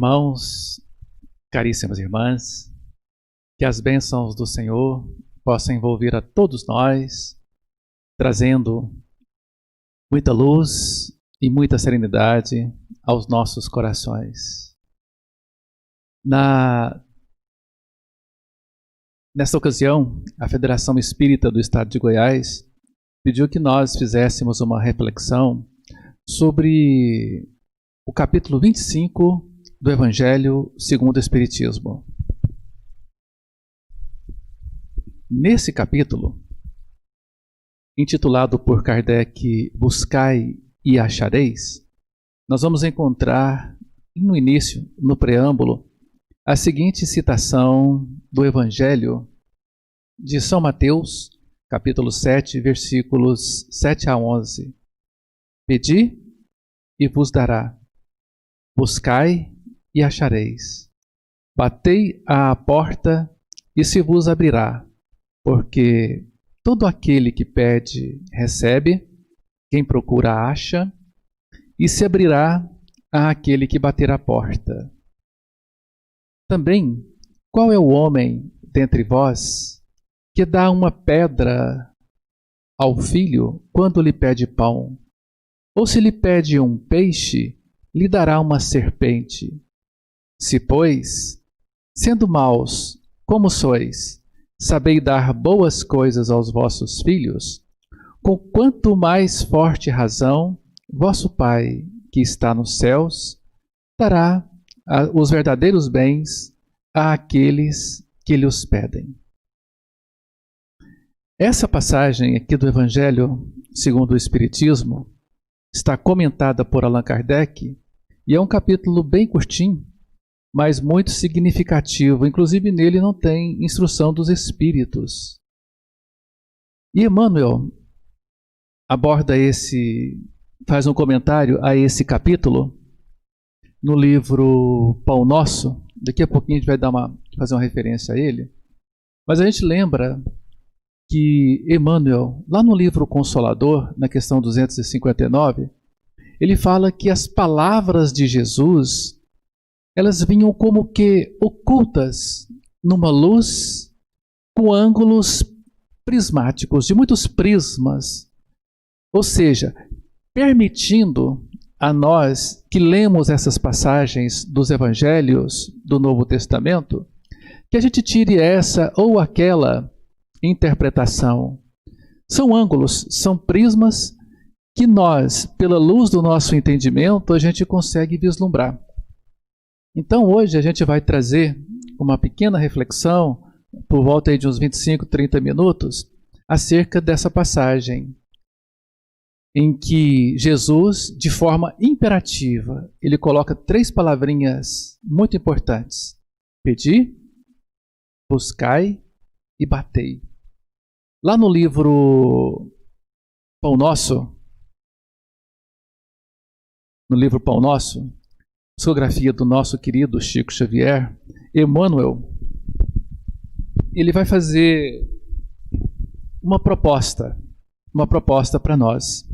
Irmãos, caríssimas irmãs, que as bênçãos do Senhor possam envolver a todos nós, trazendo muita luz e muita serenidade aos nossos corações. Nesta ocasião, a Federação Espírita do Estado de Goiás pediu que nós fizéssemos uma reflexão sobre o capítulo 25 do Evangelho segundo o Espiritismo. Nesse capítulo, intitulado por Kardec Buscai e Achareis, nós vamos encontrar no início, no preâmbulo, a seguinte citação do Evangelho de São Mateus, capítulo 7, versículos 7 a 11. Pedi e vos dará, buscai e achareis, batei à porta e se vos abrirá, porque todo aquele que pede, recebe, quem procura, acha, e se abrirá àquele que bater à porta. Também, qual é o homem dentre vós que dá uma pedra ao filho quando lhe pede pão? Ou se lhe pede um peixe, lhe dará uma serpente? Se, pois, sendo maus, como sois, sabeis dar boas coisas aos vossos filhos, com quanto mais forte razão, vosso Pai, que está nos céus, dará os verdadeiros bens àqueles que lhe os pedem. Essa passagem aqui do Evangelho segundo o Espiritismo está comentada por Allan Kardec e é um capítulo bem curtinho, mas muito significativo. Inclusive nele não tem instrução dos espíritos. E Emmanuel faz um comentário a esse capítulo no livro Pão Nosso. Daqui a pouquinho a gente vai fazer uma referência a ele. Mas a gente lembra que Emmanuel, lá no livro Consolador, na questão 259, ele fala que as palavras de Jesus, elas vinham como que ocultas numa luz com ângulos prismáticos, de muitos prismas. Ou seja, permitindo a nós que lemos essas passagens dos Evangelhos do Novo Testamento, que a gente tire essa ou aquela interpretação. São ângulos, são prismas que nós, pela luz do nosso entendimento, a gente consegue vislumbrar. Então hoje a gente vai trazer uma pequena reflexão, por volta aí de uns 25, 30 minutos, acerca dessa passagem, em que Jesus, de forma imperativa, ele coloca 3 palavrinhas muito importantes: pedi, buscai e batei. Lá no livro Pão Nosso, psicografia do nosso querido Chico Xavier, Emmanuel, ele vai fazer uma proposta para nós.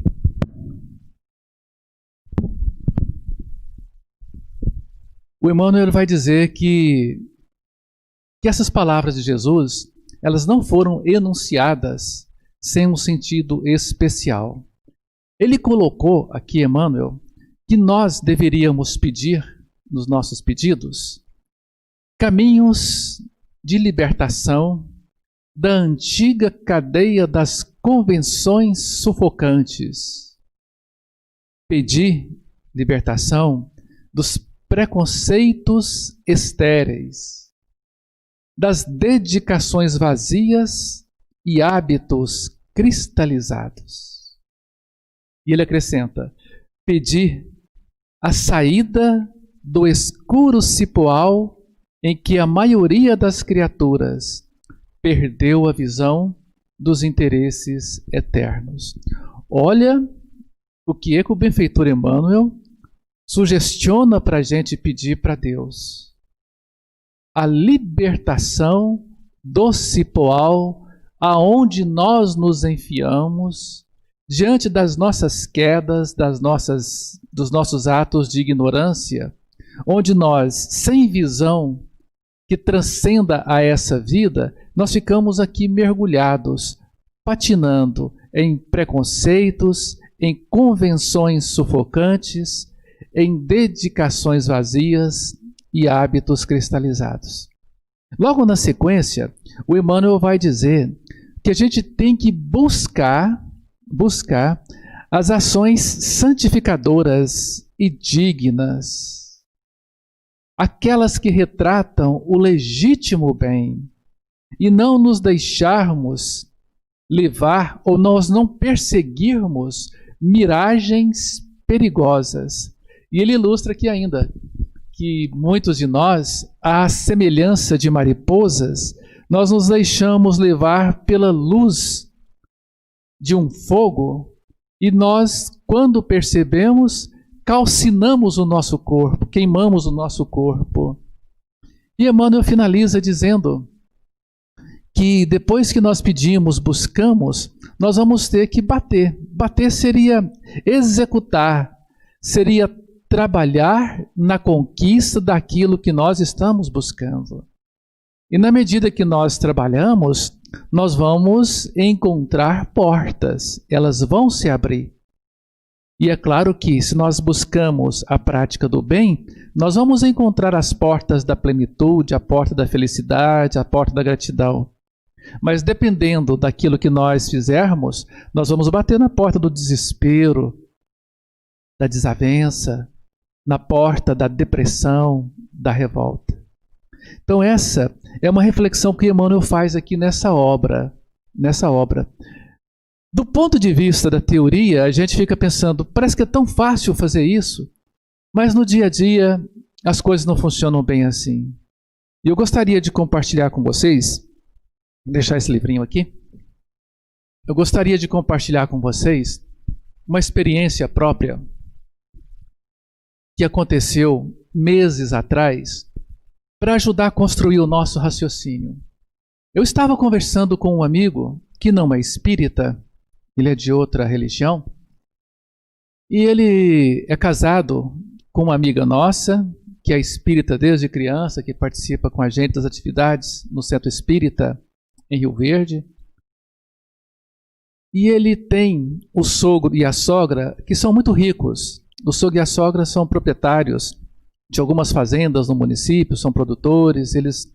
O Emmanuel vai dizer que essas palavras de Jesus, elas não foram enunciadas sem um sentido especial. Ele colocou aqui, Emmanuel, que nós deveríamos pedir, nos nossos pedidos, caminhos de libertação da antiga cadeia das convenções sufocantes. Pedir libertação dos preconceitos estéreis, das dedicações vazias e hábitos cristalizados. E ele acrescenta: pedir a saída do escuro cipoal em que a maioria das criaturas perdeu a visão dos interesses eternos. Olha o que é que o benfeitor Emmanuel sugestiona para a gente pedir para Deus: a libertação do cipoal aonde nós nos enfiamos diante das nossas quedas, dos nossos atos de ignorância, onde nós, sem visão que transcenda a essa vida, nós ficamos aqui mergulhados, patinando em preconceitos, em convenções sufocantes, em dedicações vazias e hábitos cristalizados. Logo na sequência, o Emmanuel vai dizer que a gente tem que buscar as ações santificadoras e dignas, aquelas que retratam o legítimo bem, e não nos deixarmos levar ou nós não perseguirmos miragens perigosas. E ele ilustra aqui ainda que muitos de nós, à semelhança de mariposas, nós nos deixamos levar pela luz de um fogo e nós, quando percebemos, calcinamos o nosso corpo, queimamos o nosso corpo. E Emmanuel finaliza dizendo que depois que nós pedimos, buscamos, nós vamos ter que bater. Bater seria executar, seria trabalhar na conquista daquilo que nós estamos buscando. E na medida que nós trabalhamos, nós vamos encontrar portas, elas vão se abrir. E é claro que se nós buscamos a prática do bem, nós vamos encontrar as portas da plenitude, a porta da felicidade, a porta da gratidão. Mas dependendo daquilo que nós fizermos, nós vamos bater na porta do desespero, da desavença, na porta da depressão, da revolta. Então essa é uma reflexão que Emmanuel faz aqui nessa obra. Do ponto de vista da teoria, a gente fica pensando, parece que é tão fácil fazer isso, mas no dia a dia as coisas não funcionam bem assim. E eu gostaria de compartilhar com vocês, vou deixar esse livrinho aqui, eu gostaria de compartilhar com vocês uma experiência própria que aconteceu meses atrás para ajudar a construir o nosso raciocínio. Eu estava conversando com um amigo que não é espírita, ele é de outra religião, e ele é casado com uma amiga nossa, que é espírita desde criança, que participa com a gente das atividades no Centro Espírita em Rio Verde. E ele tem o sogro e a sogra que são muito ricos. O sogro e a sogra são proprietários de algumas fazendas no município, são produtores, eles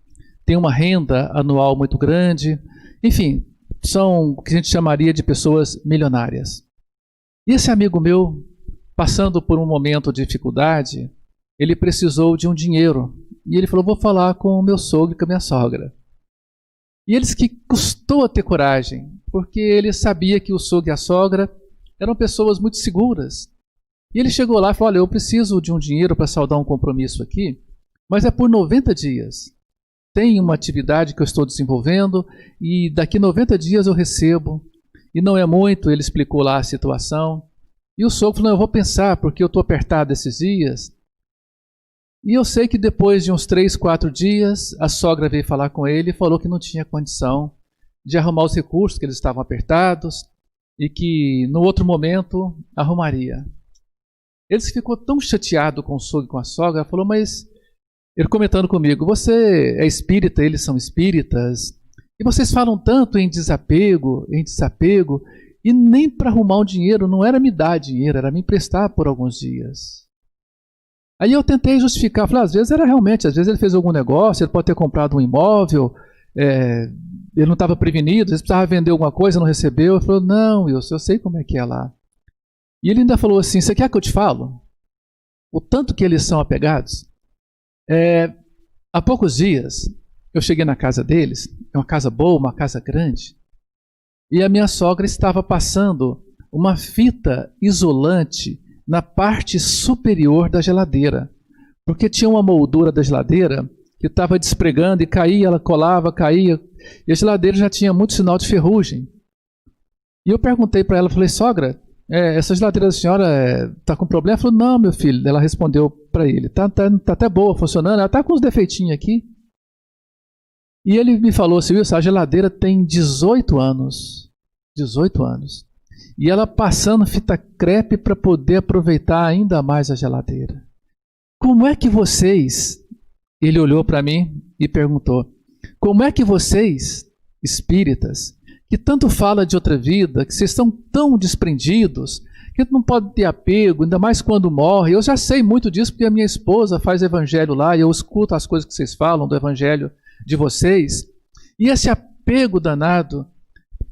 têm uma renda anual muito grande. Enfim, são o que a gente chamaria de pessoas milionárias. E esse amigo meu, passando por um momento de dificuldade, ele precisou de um dinheiro. E ele falou, vou falar com o meu sogro e com a minha sogra. E eles que custou a ter coragem, porque ele sabia que o sogro e a sogra eram pessoas muito seguras. E ele chegou lá e falou, olha, eu preciso de um dinheiro para saldar um compromisso aqui, mas é por 90 dias. Tem uma atividade que eu estou desenvolvendo e daqui 90 dias eu recebo. E não é muito, ele explicou lá a situação. E o sogro falou, não, eu vou pensar porque eu estou apertado esses dias. E eu sei que depois de uns 3, 4 dias, a sogra veio falar com ele e falou que não tinha condição de arrumar os recursos, que eles estavam apertados e que no outro momento arrumaria. Ele ficou tão chateado com o sogro e com a sogra, falou, mas ele comentando comigo, você é espírita, eles são espíritas, e vocês falam tanto em desapego, e nem para arrumar um dinheiro, não era me dar dinheiro, era me emprestar por alguns dias. Aí eu tentei justificar, falei, às vezes ele fez algum negócio, ele pode ter comprado um imóvel, ele não estava prevenido, ele precisava vender alguma coisa, não recebeu. Ele falou, não, Wilson, eu sei como é que é lá. E ele ainda falou assim, você quer que eu te falo? O tanto que eles são apegados. Há poucos dias, eu cheguei na casa deles, é uma casa boa, uma casa grande, e a minha sogra estava passando uma fita isolante na parte superior da geladeira, porque tinha uma moldura da geladeira que estava despregando e caía, ela colava, caía, e a geladeira já tinha muito sinal de ferrugem. E eu perguntei para ela, falei, sogra, essa geladeira da senhora está com problema? Ela falou, não, meu filho. Ela respondeu para ele, tá até boa, funcionando, ela está com uns defeitinhos aqui. E ele me falou assim, Wilson, a geladeira tem 18 anos. 18 anos. E ela passando fita crepe para poder aproveitar ainda mais a geladeira. como é que vocês, ele olhou para mim e perguntou, como é que vocês, espíritas, que tanto fala de outra vida, que vocês estão tão desprendidos, que não pode ter apego, ainda mais quando morre. Eu já sei muito disso porque a minha esposa faz evangelho lá e eu escuto as coisas que vocês falam do evangelho de vocês. E esse apego danado,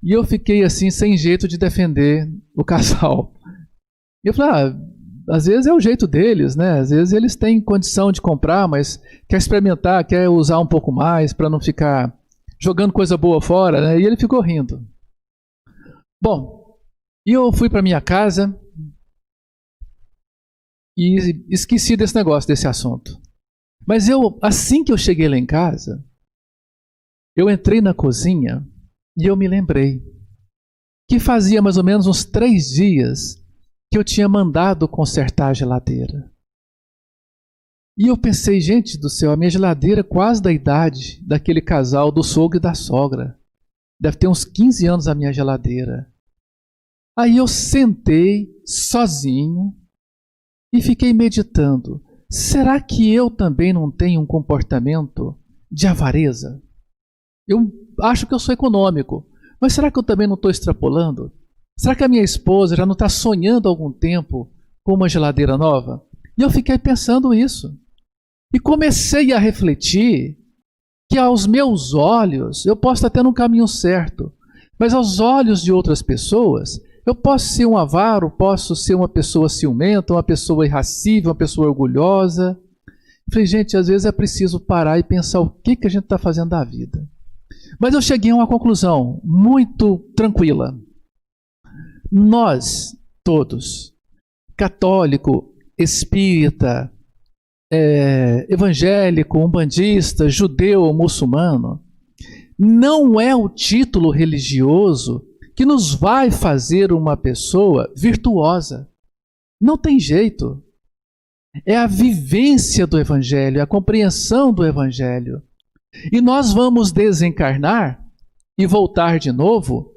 e eu fiquei assim, sem jeito de defender o casal. E eu falei, às vezes é o jeito deles, né? Às vezes eles têm condição de comprar, mas quer experimentar, quer usar um pouco mais para não ficar jogando coisa boa fora, né? E ele ficou rindo. Bom, e eu fui para minha casa e esqueci desse negócio, desse assunto. Mas assim que eu cheguei lá em casa, eu entrei na cozinha e eu me lembrei que fazia mais ou menos uns 3 dias que eu tinha mandado consertar a geladeira. E eu pensei, gente do céu, a minha geladeira é quase da idade daquele casal do sogro e da sogra. Deve ter uns 15 anos a minha geladeira. Aí eu sentei sozinho e fiquei meditando. Será que eu também não tenho um comportamento de avareza? Eu acho que eu sou econômico, mas será que eu também não estou extrapolando? Será que a minha esposa já não está sonhando há algum tempo com uma geladeira nova? E eu fiquei pensando isso. E comecei a refletir que aos meus olhos, eu posso estar tendo um caminho certo, mas aos olhos de outras pessoas, eu posso ser um avaro, posso ser uma pessoa ciumenta, uma pessoa irracível, uma pessoa orgulhosa. Eu falei, gente, às vezes é preciso parar e pensar o que a gente está fazendo da vida. Mas eu cheguei a uma conclusão muito tranquila. Nós, todos, católico, espírita, evangélico, umbandista, judeu, muçulmano, não é o título religioso que nos vai fazer uma pessoa virtuosa. Não tem jeito. É a vivência do evangelho, é a compreensão do evangelho. E nós vamos desencarnar e voltar de novo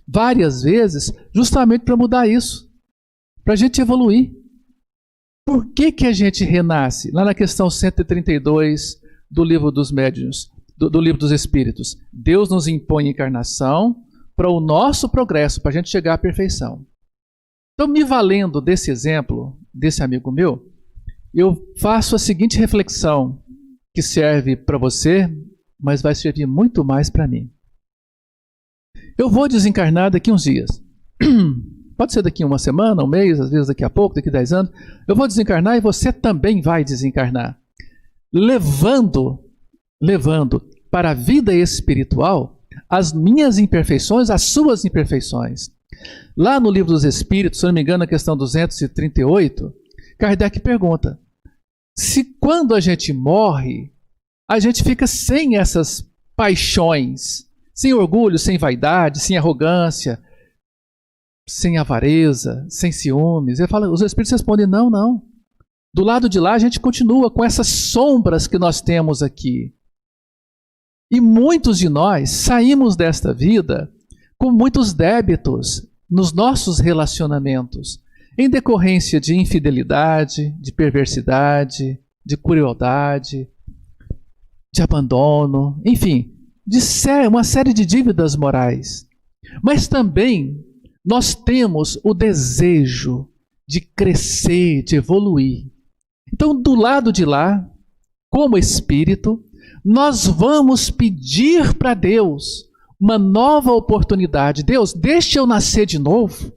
várias vezes justamente para mudar isso, para a gente evoluir. Por que a gente renasce? Lá na questão 132 do livro dos médiuns, do livro dos espíritos. Deus nos impõe encarnação para o nosso progresso, para a gente chegar à perfeição. Então, me valendo desse exemplo, desse amigo meu, eu faço a seguinte reflexão, que serve para você, mas vai servir muito mais para mim. Eu vou desencarnar daqui uns dias. Pode ser daqui uma semana, um mês, às vezes daqui a pouco, daqui a 10 anos. Eu vou desencarnar e você também vai desencarnar. Levando para a vida espiritual as minhas imperfeições, as suas imperfeições. Lá no Livro dos Espíritos, se não me engano, na questão 238, Kardec pergunta, se quando a gente morre, a gente fica sem essas paixões, sem orgulho, sem vaidade, sem arrogância, sem avareza, sem ciúmes. Os Espíritos respondem, não. Do lado de lá a gente continua com essas sombras que nós temos aqui. E muitos de nós saímos desta vida com muitos débitos nos nossos relacionamentos, em decorrência de infidelidade, de perversidade, de crueldade, de abandono, enfim, de uma série de dívidas morais. Mas também nós temos o desejo de crescer, de evoluir. Então, do lado de lá, como espírito, nós vamos pedir para Deus uma nova oportunidade. Deus, deixa eu nascer de novo.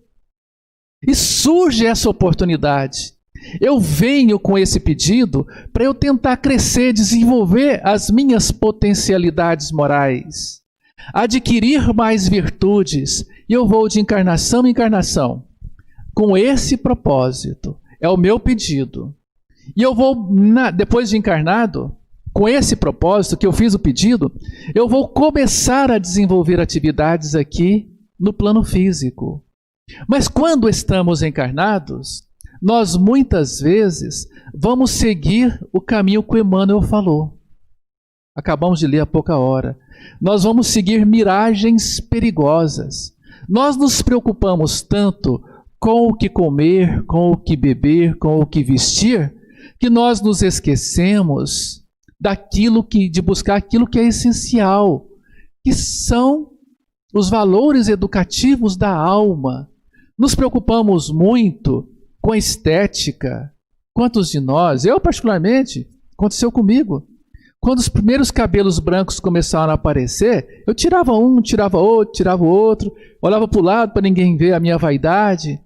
E surge essa oportunidade. Eu venho com esse pedido para eu tentar crescer, desenvolver as minhas potencialidades morais, adquirir mais virtudes, e eu vou de encarnação em encarnação, com esse propósito. É o meu pedido. E eu vou, depois de encarnado, com esse propósito que eu fiz o pedido, eu vou começar a desenvolver atividades aqui no plano físico. Mas quando estamos encarnados, nós muitas vezes vamos seguir o caminho que o Emmanuel falou. Acabamos de ler há pouca hora. Nós vamos seguir miragens perigosas. Nós nos preocupamos tanto com o que comer, com o que beber, com o que vestir, que nós nos esquecemos de buscar aquilo que é essencial, que são os valores educativos da alma. Nos preocupamos muito com a estética. Quantos de nós, eu particularmente, aconteceu comigo, quando os primeiros cabelos brancos começaram a aparecer, eu tirava um, tirava o outro, olhava para o lado para ninguém ver a minha vaidade.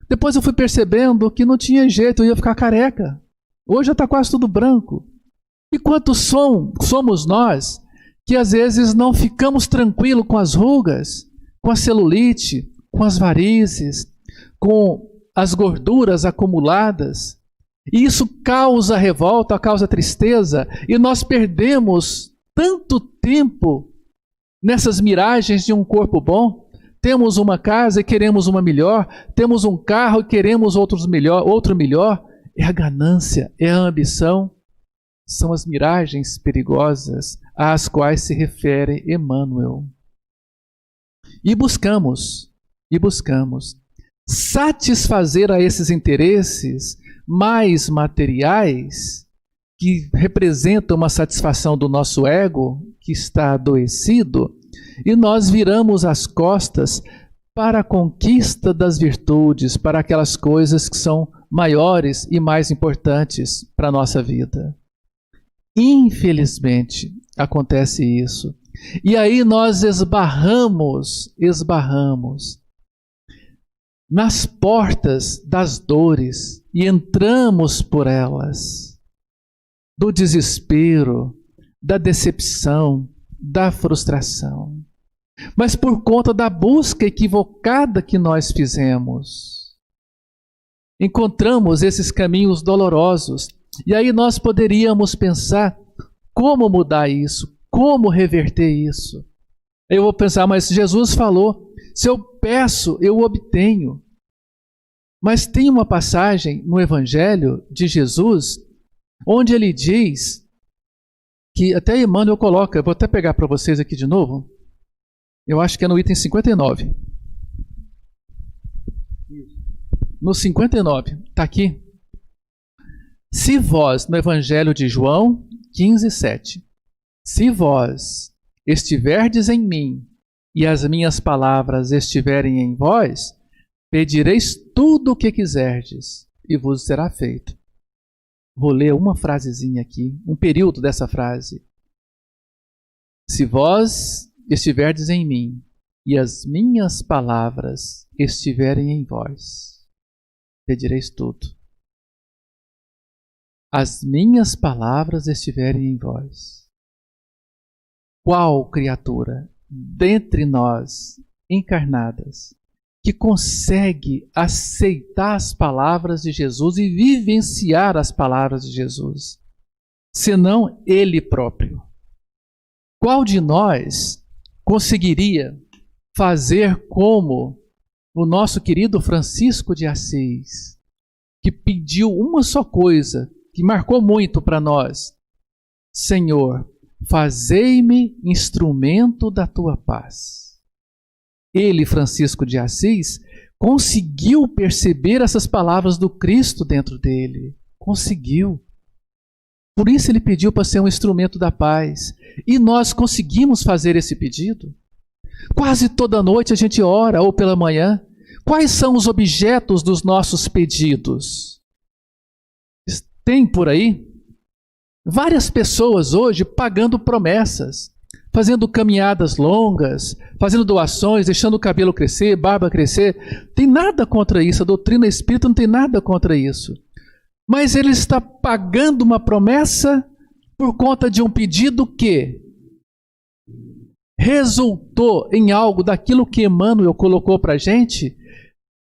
Depois eu fui percebendo que não tinha jeito, eu ia ficar careca. Hoje já está quase tudo branco. E quantos somos nós que às vezes não ficamos tranquilos com as rugas, com a celulite, com as varizes, com as gorduras acumuladas? E isso causa revolta, causa tristeza, e nós perdemos tanto tempo nessas miragens de um corpo bom. Temos uma casa e queremos uma melhor, temos um carro e queremos outro melhor. É a ganância, é a ambição, são as miragens perigosas às quais se refere Emmanuel. E buscamos satisfazer a esses interesses mais materiais, que representam uma satisfação do nosso ego, que está adoecido, e nós viramos as costas para a conquista das virtudes, para aquelas coisas que são maiores e mais importantes para a nossa vida. Infelizmente, acontece isso. E aí nós esbarramos nas portas das dores e entramos por elas, do desespero, da decepção, da frustração. Mas por conta da busca equivocada que nós fizemos, encontramos esses caminhos dolorosos. E aí nós poderíamos pensar como mudar isso, como reverter isso. Eu vou pensar, mas Jesus falou, se eu peço, eu obtenho. Mas tem uma passagem no Evangelho de Jesus, onde ele diz, que até Emmanuel coloca, eu vou até pegar para vocês aqui de novo, eu acho que é no item 59. No 59, está aqui. Se vós, no Evangelho de João 15:7, se vós estiverdes em mim e as minhas palavras estiverem em vós, pedireis tudo o que quiserdes e vos será feito. Vou ler uma frasezinha aqui, um período dessa frase. Se vós estiverdes em mim e as minhas palavras estiverem em vós, pedireis tudo. As minhas palavras estiverem em vós. Qual criatura dentre nós encarnadas que consegue aceitar as palavras de Jesus e vivenciar as palavras de Jesus, senão Ele próprio? Qual de nós conseguiria fazer como o nosso querido Francisco de Assis, que pediu uma só coisa, que marcou muito para nós: Senhor, fazei-me instrumento da tua paz. Ele, Francisco de Assis, conseguiu perceber essas palavras do Cristo dentro dele. Conseguiu. Por isso ele pediu para ser um instrumento da paz. E nós conseguimos fazer esse pedido. Quase toda noite a gente ora, ou pela manhã. Quais são os objetos dos nossos pedidos? Tem por aí várias pessoas hoje pagando promessas, fazendo caminhadas longas, fazendo doações, deixando o cabelo crescer, barba crescer. Tem nada contra isso, a doutrina espírita não tem nada contra isso. Mas ele está pagando uma promessa por conta de um pedido que resultou em algo daquilo que Emmanuel colocou para a gente,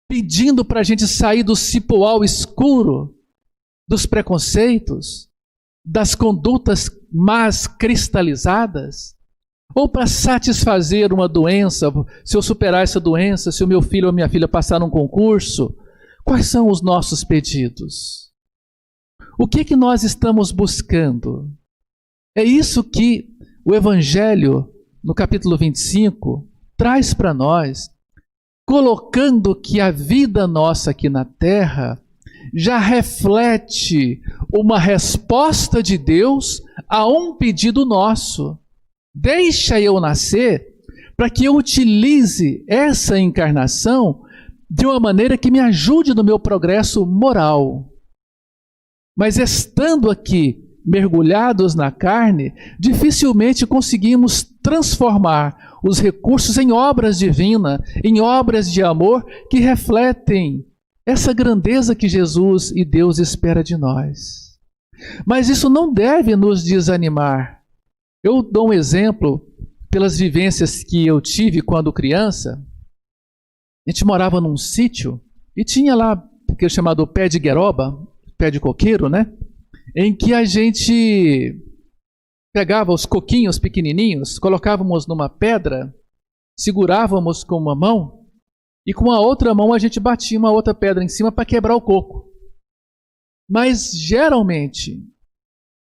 pedindo para a gente sair do cipoal escuro, dos preconceitos, das condutas más cristalizadas, ou para satisfazer uma doença. Se eu superar essa doença, se o meu filho ou minha filha passar num concurso, quais são os nossos pedidos? O que nós estamos buscando? É isso que o Evangelho, no capítulo 25, traz para nós, colocando que a vida nossa aqui na Terra já reflete uma resposta de Deus a um pedido nosso. Deixa eu nascer para que eu utilize essa encarnação de uma maneira que me ajude no meu progresso moral. Mas estando aqui, mergulhados na carne, dificilmente conseguimos transformar os recursos em obras divinas, em obras de amor que refletem essa grandeza que Jesus e Deus espera de nós. Mas isso não deve nos desanimar. Eu dou um exemplo pelas vivências que eu tive quando criança. A gente morava num sítio e tinha lá o que é chamado pé de gueroba, pé de coqueiro, né? Em que a gente pegava os coquinhos pequenininhos, colocávamos numa pedra, segurávamos com uma mão e com a outra mão a gente batia uma outra pedra em cima para quebrar o coco. Mas geralmente,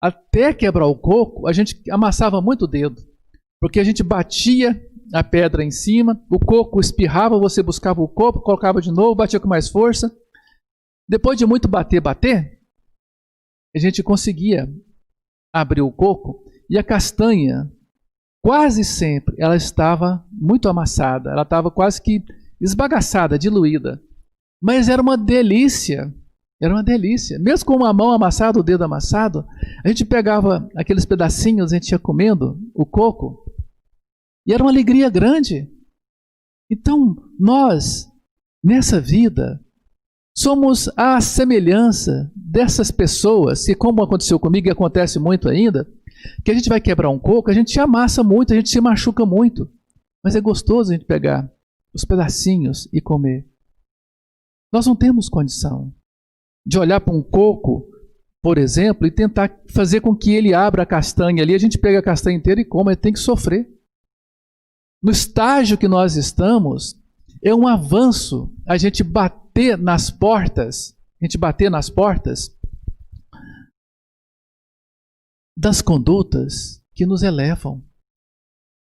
até quebrar o coco, a gente amassava muito o dedo, porque a gente batia a pedra em cima, o coco espirrava, você buscava o coco, colocava de novo, batia com mais força. Depois de muito bater, a gente conseguia abrir o coco e a castanha, quase sempre, ela estava muito amassada, ela estava quase que esbagaçada, diluída. Mas era uma delícia, Mesmo com uma mão amassada, o dedo amassado, a gente pegava aqueles pedacinhos, a gente ia comendo o coco, e era uma alegria grande. Então, nós, nessa vida, somos a semelhança dessas pessoas, que como aconteceu comigo e acontece muito ainda, que a gente vai quebrar um coco, a gente se amassa muito, a gente se machuca muito, mas é gostoso a gente pegar os pedacinhos e comer. Nós não temos condição de olhar para um coco, por exemplo, e tentar fazer com que ele abra a castanha ali, a gente pega a castanha inteira e come, tem que sofrer. No estágio que nós estamos, é um avanço a gente bater nas portas das condutas que nos elevam.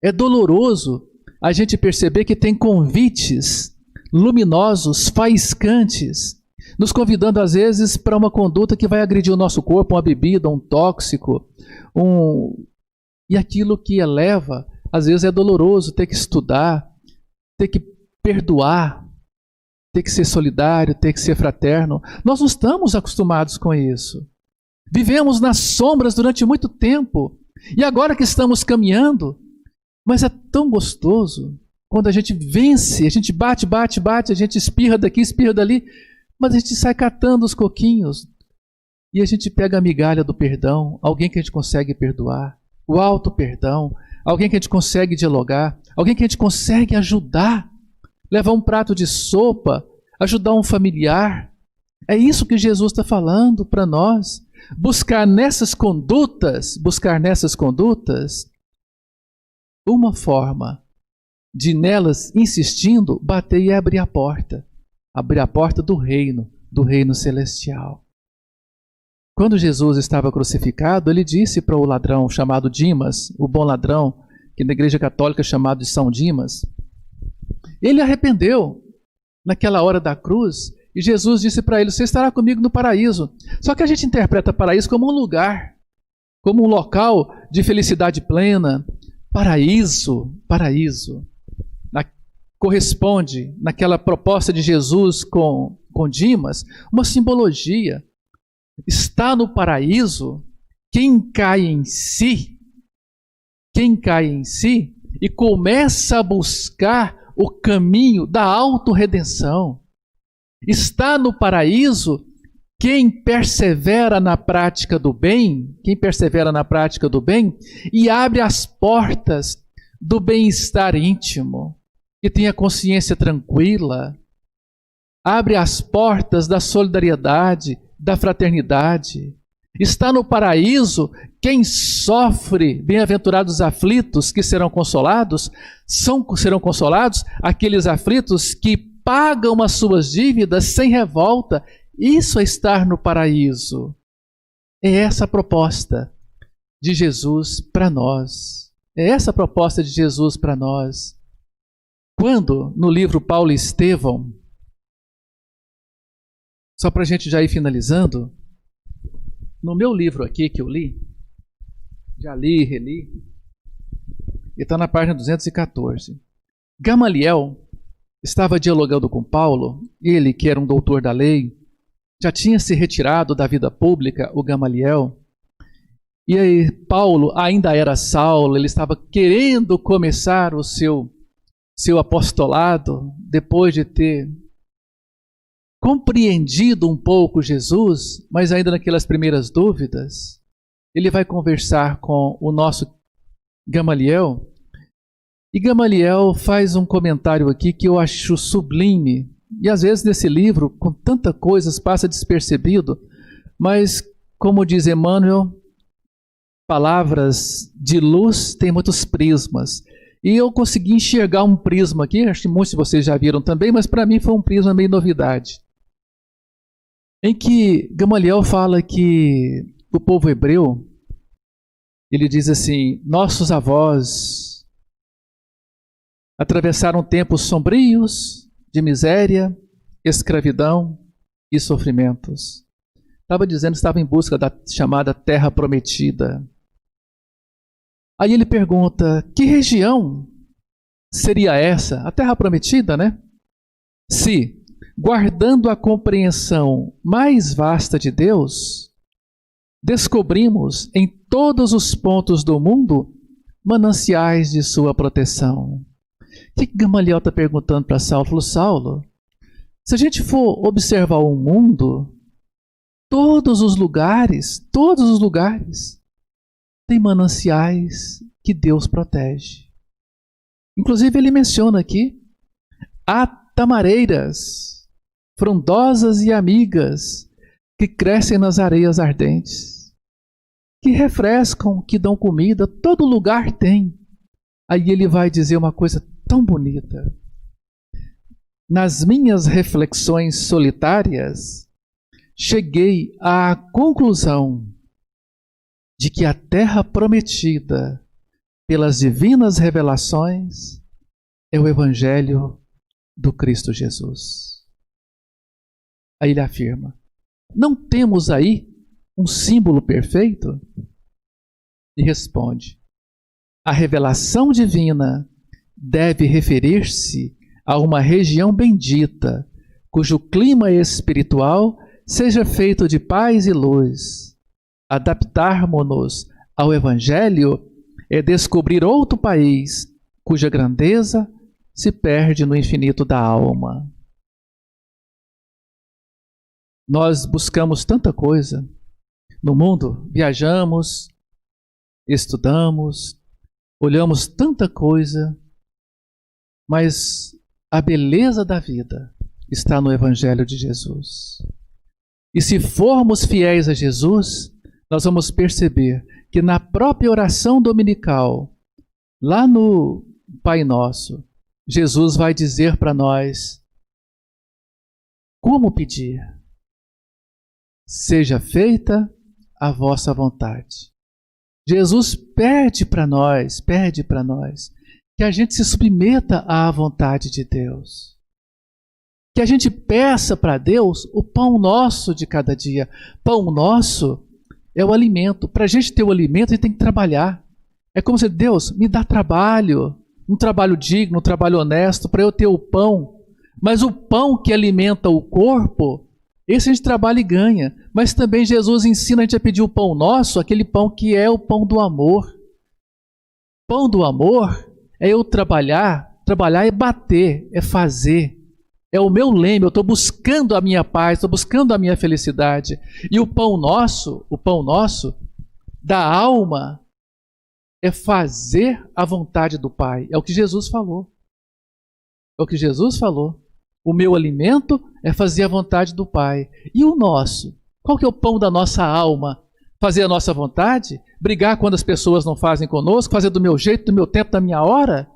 É doloroso a gente perceber que tem convites luminosos, faiscantes, nos convidando às vezes para uma conduta que vai agredir o nosso corpo, uma bebida, um tóxico, e aquilo que eleva, às vezes é doloroso, ter que estudar, ter que perdoar, ter que ser solidário, ter que ser fraterno. Nós não estamos acostumados com isso. Vivemos nas sombras durante muito tempo. E agora que estamos caminhando, mas é tão gostoso quando a gente vence, a gente bate, a gente espirra daqui, espirra dali, mas a gente sai catando os coquinhos e a gente pega a migalha do perdão, alguém que a gente consegue perdoar, o auto-perdão, alguém que a gente consegue dialogar, alguém que a gente consegue ajudar, levar um prato de sopa, ajudar um familiar. É isso que Jesus está falando para nós. Buscar nessas condutas uma forma de nelas, insistindo, bater e abrir a porta do reino celestial. Quando Jesus estava crucificado, ele disse para o ladrão chamado Dimas, o bom ladrão, que na igreja católica é chamado de São Dimas, ele arrependeu naquela hora da cruz, e Jesus disse para ele, você estará comigo no paraíso. Só que a gente interpreta paraíso como um lugar, como um local de felicidade plena. Paraíso corresponde, naquela proposta de Jesus com Dimas, uma simbologia. Está no paraíso quem cai em si e começa a buscar o caminho da autorredenção. Está no paraíso quem persevera na prática do bem, e abre as portas do bem-estar íntimo, que tem a consciência tranquila, abre as portas da solidariedade, da fraternidade. Está no paraíso quem sofre, bem-aventurados aflitos, que serão consolados, serão consolados aqueles aflitos que pagam as suas dívidas sem revolta. Isso é estar no paraíso. É essa a proposta de Jesus para nós. Quando, no livro Paulo e Estevão, só para a gente já ir finalizando, no meu livro aqui que eu li, já li e reli, e está na página 214. Gamaliel estava dialogando com Paulo, ele que era um doutor da lei, já tinha se retirado da vida pública, o Gamaliel, e aí Paulo ainda era Saulo, ele estava querendo começar o seu apostolado, depois de ter compreendido um pouco Jesus, mas ainda naquelas primeiras dúvidas, ele vai conversar com o nosso Gamaliel, e Gamaliel faz um comentário aqui que eu acho sublime, e às vezes nesse livro, com tanta coisa, passa despercebido, mas como diz Emmanuel, palavras de luz têm muitos prismas, e eu consegui enxergar um prisma aqui, acho que muitos de vocês já viram também, mas para mim foi um prisma meio novidade, em que Gamaliel fala que o povo hebreu, ele diz assim, nossos avós atravessaram tempos sombrios de miséria, escravidão e sofrimentos. Estava dizendo que estava em busca da chamada Terra Prometida. Aí ele pergunta, que região seria essa? A Terra Prometida, né? Se, guardando a compreensão mais vasta de Deus, descobrimos em todos os pontos do mundo mananciais de sua proteção. O que Gamaliel está perguntando para Saulo? Falou, Saulo, se a gente for observar o mundo, todos os lugares têm mananciais que Deus protege. Inclusive ele menciona aqui, há tamareiras, frondosas e amigas, que crescem nas areias ardentes, que refrescam, que dão comida, todo lugar tem. Aí ele vai dizer uma coisa tão bonita. Nas minhas reflexões solitárias, cheguei à conclusão de que a terra prometida pelas divinas revelações é o Evangelho do Cristo Jesus. Aí ele afirma, não temos aí um símbolo perfeito? E responde, a revelação divina deve referir-se a uma região bendita, cujo clima espiritual seja feito de paz e luz. Adaptarmos-nos ao Evangelho é descobrir outro país, cuja grandeza se perde no infinito da alma. Nós buscamos tanta coisa no mundo, viajamos, estudamos, olhamos tanta coisa, mas a beleza da vida está no Evangelho de Jesus. E se formos fiéis a Jesus, nós vamos perceber que na própria oração dominical, lá no Pai Nosso, Jesus vai dizer para nós como pedir. Seja feita a vossa vontade. Jesus pede para nós que a gente se submeta à vontade de Deus. Que a gente peça para Deus o pão nosso de cada dia. Pão nosso é o alimento. Para a gente ter o alimento, a gente tem que trabalhar. É como se Deus me dá trabalho, um trabalho digno, um trabalho honesto, para eu ter o pão. Mas o pão que alimenta o corpo, esse a gente trabalha e ganha. Mas também Jesus ensina a gente a pedir o pão nosso, aquele pão que é o pão do amor. Pão do amor é eu trabalhar é bater, é fazer. É o meu leme, eu estou buscando a minha paz, estou buscando a minha felicidade. E o pão nosso da alma, é fazer a vontade do Pai. É o que Jesus falou. É o que Jesus falou. O meu alimento é fazer a vontade do Pai. E o nosso? Qual que é o pão da nossa alma? Fazer a nossa vontade? Brigar quando as pessoas não fazem conosco? Fazer do meu jeito, do meu tempo, da minha hora?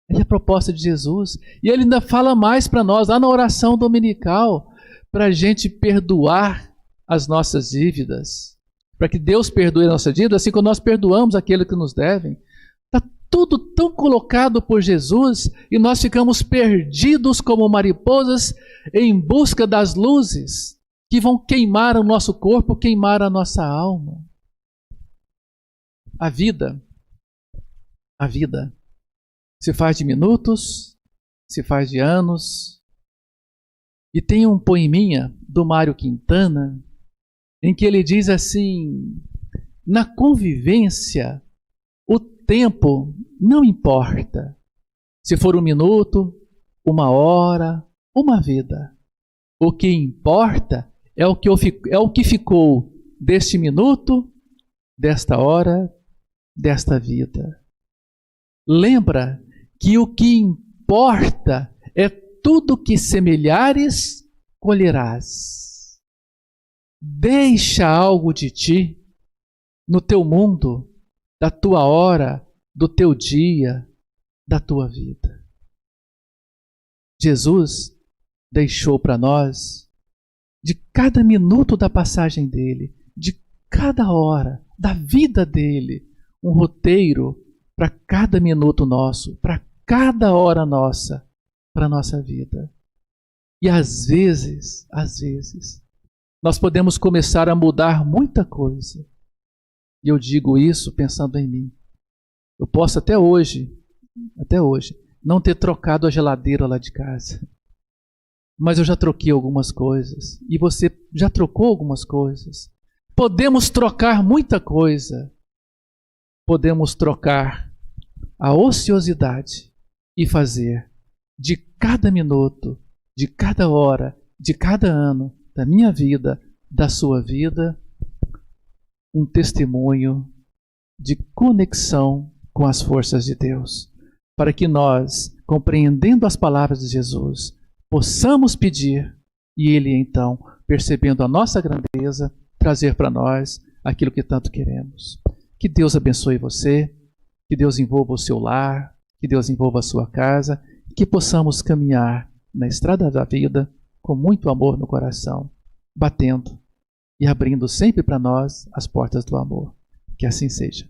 Essa é a proposta de Jesus. E ele ainda fala mais para nós, lá na oração dominical, para a gente perdoar as nossas dívidas. Para que Deus perdoe a nossa dívida, assim como nós perdoamos aquele que nos devem. Está tudo tão colocado por Jesus e nós ficamos perdidos como mariposas em busca das luzes. que vão queimar o nosso corpo, queimar a nossa alma. A vida se faz de minutos, se faz de anos. E tem um poeminha do Mário Quintana em que ele diz assim: na convivência, o tempo não importa. Se for um minuto, uma hora, uma vida. O que importa é o que ficou deste minuto, desta hora, desta vida. Lembra que o que importa é tudo que semelhares colherás. Deixa algo de ti no teu mundo, da tua hora, do teu dia, da tua vida. Jesus deixou para nós, de cada minuto da passagem dele, de cada hora da vida dele, um roteiro para cada minuto nosso, para cada hora nossa, para a nossa vida. E às vezes, nós podemos começar a mudar muita coisa. E eu digo isso pensando em mim. Eu posso até hoje, não ter trocado a geladeira lá de casa. Mas eu já troquei algumas coisas. E você já trocou algumas coisas. Podemos trocar muita coisa. Podemos trocar a ociosidade e fazer de cada minuto, de cada hora, de cada ano da minha vida, da sua vida, um testemunho de conexão com as forças de Deus, para que nós, compreendendo as palavras de Jesus, possamos pedir e Ele então, percebendo a nossa grandeza, trazer para nós aquilo que tanto queremos. Que Deus abençoe você, que Deus envolva o seu lar, que Deus envolva a sua casa, que possamos caminhar na estrada da vida com muito amor no coração, batendo e abrindo sempre para nós as portas do amor. Que assim seja.